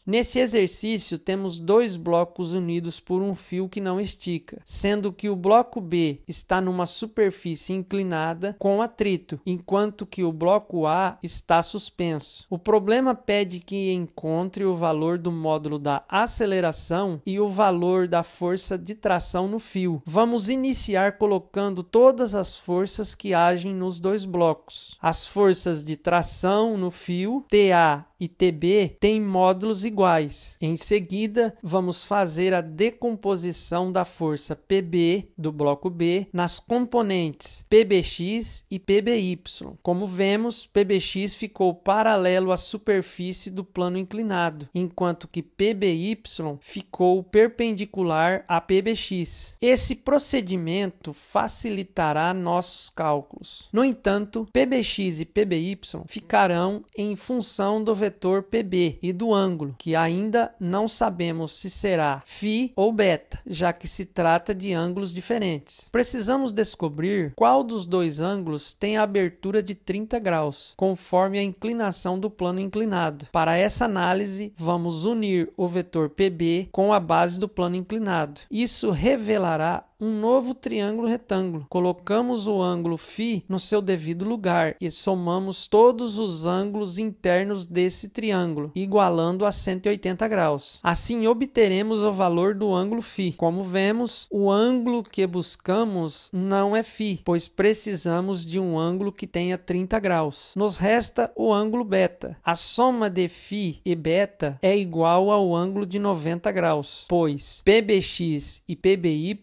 Nesse exercício, temos dois blocos unidos por um fio que não estica, sendo que o bloco B está numa superfície inclinada com atrito, enquanto que o bloco A está suspenso. O problema pede que encontre o valor do módulo da aceleração e o valor da força de tração no fio. Vamos iniciar colocando todas as forças que agem nos dois blocos. As forças de tração no fio, TA e TB, têm módulos iguais. Em seguida, vamos fazer a decomposição da força PB do bloco B nas componentes PBX e PBY. Como vemos, PBX ficou paralelo à superfície do plano inclinado, enquanto que PBY ficou perpendicular a PBX. Esse procedimento facilitará nossos cálculos. No entanto, PBX e PBY ficarão em função do vetor PB e do ângulo, que ainda não sabemos se será φ ou beta, já que se trata de ângulos diferentes. Precisamos descobrir qual dos dois ângulos tem a abertura de 30 graus, conforme a inclinação do plano inclinado. Para essa análise, vamos unir o vetor PB com a base do plano inclinado. Isso revelará um novo triângulo retângulo. Colocamos o ângulo φ no seu devido lugar e somamos todos os ângulos internos desse triângulo, igualando a 180 graus. Assim, obteremos o valor do ângulo φ. Como vemos, o ângulo que buscamos não é φ, pois precisamos de um ângulo que tenha 30 graus. Nos resta o ângulo beta. A soma de φ e beta é igual ao ângulo de 90 graus, pois PBX e PBY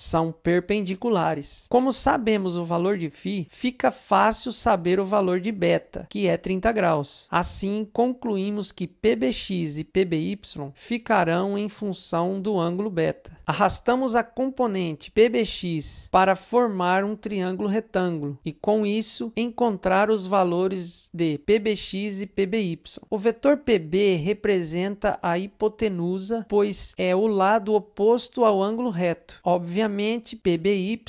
são perpendiculares. Como sabemos o valor de φ, fica fácil saber o valor de beta, que é 30 graus. Assim, concluímos que PBX e PBY ficarão em função do ângulo beta. Arrastamos a componente PBX para formar um triângulo retângulo e, com isso, encontrar os valores de PBX e PBY. O vetor PB representa a hipotenusa, pois é o lado oposto ao ângulo reto. Obviamente, PBY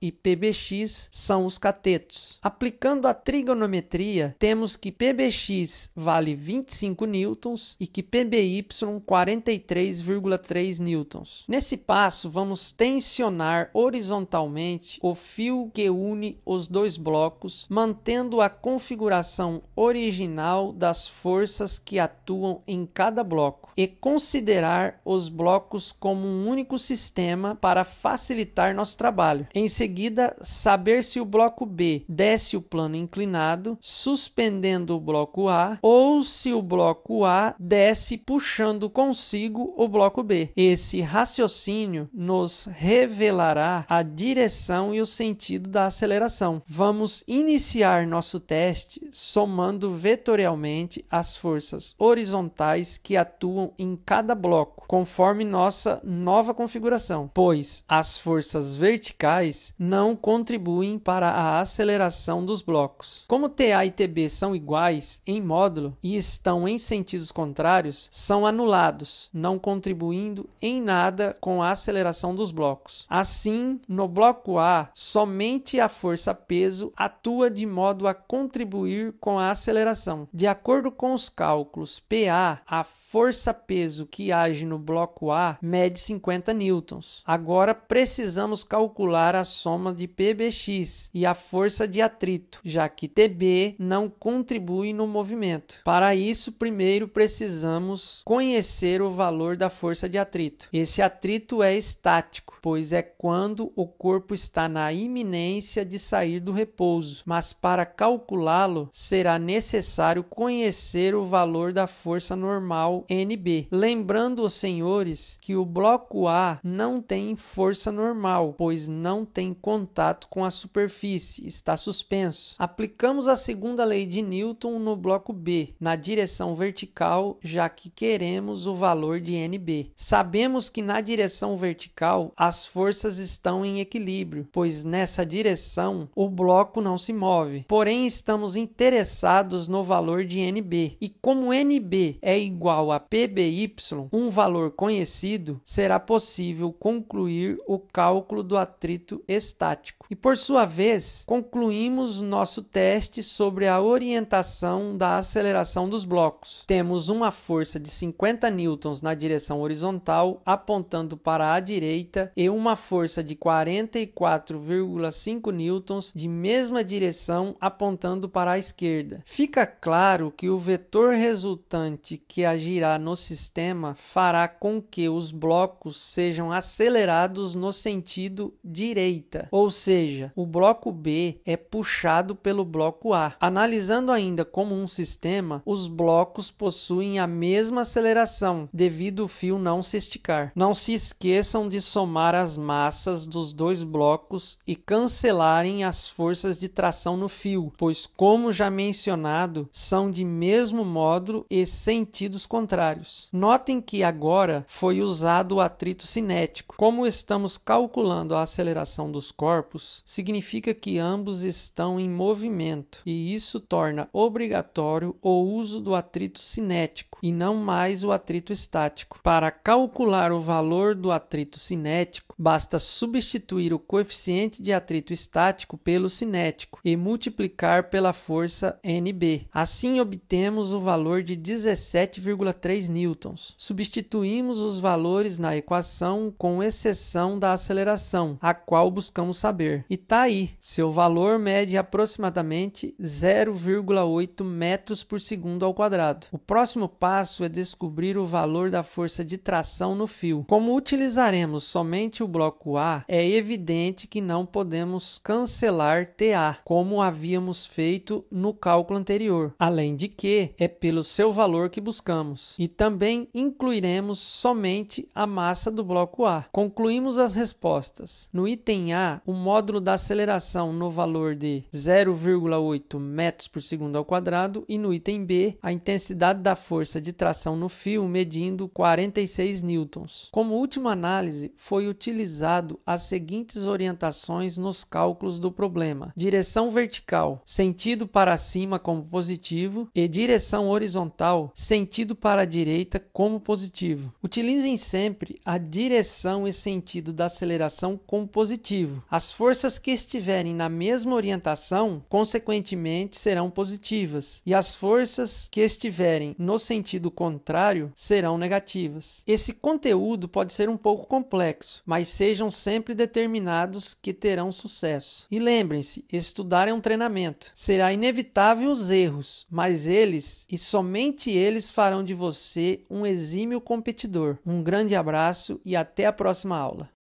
e PBX são os catetos. Aplicando a trigonometria, temos que PBX vale 25 newtons e que PBY 43,3 newtons. Nesse passo, vamos tensionar horizontalmente o fio que une os dois blocos, mantendo a configuração original das forças que atuam em cada bloco, e considerar os blocos como um único sistema para facilitar nosso trabalho. Em seguida, saber se o bloco B desce o plano inclinado, suspendendo o bloco A, ou se o bloco A desce puxando consigo o bloco B. Esse raciocínio nos revelará a direção e o sentido da aceleração. Vamos iniciar nosso teste somando vetorialmente as forças horizontais que atuam em cada bloco, conforme nossa nova configuração, pois as forças verticais não contribuem para a aceleração dos blocos. Como TA e TB são iguais em módulo e estão em sentidos contrários, são anulados, não contribuindo em nada com a aceleração dos blocos. Assim, no bloco A, somente a força peso atua de modo a contribuir com a aceleração. De acordo com os cálculos PA, a força peso que age no bloco A mede 50 newtons. Agora precisamos calcular a soma de PBX e a força de atrito, já que TB não contribui no movimento. Para isso, primeiro precisamos conhecer o valor da força de atrito. Esse atrito é estático, pois é quando o corpo está na iminência de sair do repouso, mas para calculá-lo será necessário conhecer o valor da força normal NB. Lembrando os senhores que o bloco A não tem força normal, pois não tem contato com a superfície, está suspenso. Aplicamos a segunda lei de Newton no bloco B, na direção vertical, já que queremos o valor de NB. Sabemos que na direção vertical as forças estão em equilíbrio, pois nessa direção o bloco não se move. Porém, estamos interessados no valor de NB. E como NB é igual a PBY, um valor conhecido, será possível concluir o cálculo do atrito estático. E por sua vez, concluímos nosso teste sobre a orientação da aceleração dos blocos. Temos uma força de 50 newtons na direção horizontal, apontando para a direita, e uma força de 44,5 newtons de mesma direção, apontando para a esquerda. Fica claro que o vetor resultante que agirá no sistema fará com que os blocos sejam acelerados no sentido direita, ou seja, o bloco B é puxado pelo bloco A. Analisando ainda como um sistema, os blocos possuem a mesma aceleração, devido ao fio não se esticar. Não se esqueçam de somar as massas dos dois blocos e cancelarem as forças de tração no fio, pois, como já mencionado, são de mesmo módulo e sentidos contrários. Notem que agora foi usado o atrito cinético. Como estamos calculando a aceleração dos corpos, significa que ambos estão em movimento, e isso torna obrigatório o uso do atrito cinético e não mais o atrito estático. Para calcular o valor do atrito cinético, basta substituir o coeficiente de atrito estático pelo cinético e multiplicar pela força NB. Assim obtemos o valor de 17,3 newtons. Substituímos os valores na equação com exceção da aceleração, a qual buscamos saber. E tá aí, seu valor mede aproximadamente 0,8 metros por segundo ao quadrado. O próximo passo é descobrir o valor da força de tração no fio. Como utilizaremos somente o bloco A, é evidente que não podemos cancelar TA, como havíamos feito no cálculo anterior. Além de que, é pelo seu valor que buscamos. E também incluiremos somente a massa do bloco A. Concluímos as respostas. No item A, o módulo da aceleração no valor de 0,8 metros por segundo ao quadrado, e no item B, a intensidade da força de tração no fio medindo 46 newtons. Como última análise, foi utilizado as seguintes orientações nos cálculos do problema: direção vertical, sentido para cima como positivo, e direção horizontal, sentido para a direita como positivo. Utilizem sempre a direção e sentido da aceleração como positivo. As forças que estiverem na mesma orientação, consequentemente, serão positivas, e as forças que estiverem no sentido contrário serão negativas. Esse conteúdo pode ser um pouco complexo, mas sejam sempre determinados que terão sucesso. E lembrem-se, estudar é um treinamento. Será inevitável os erros, mas eles, e somente eles, farão de você um exímio competidor. Um grande abraço e até a próxima aula.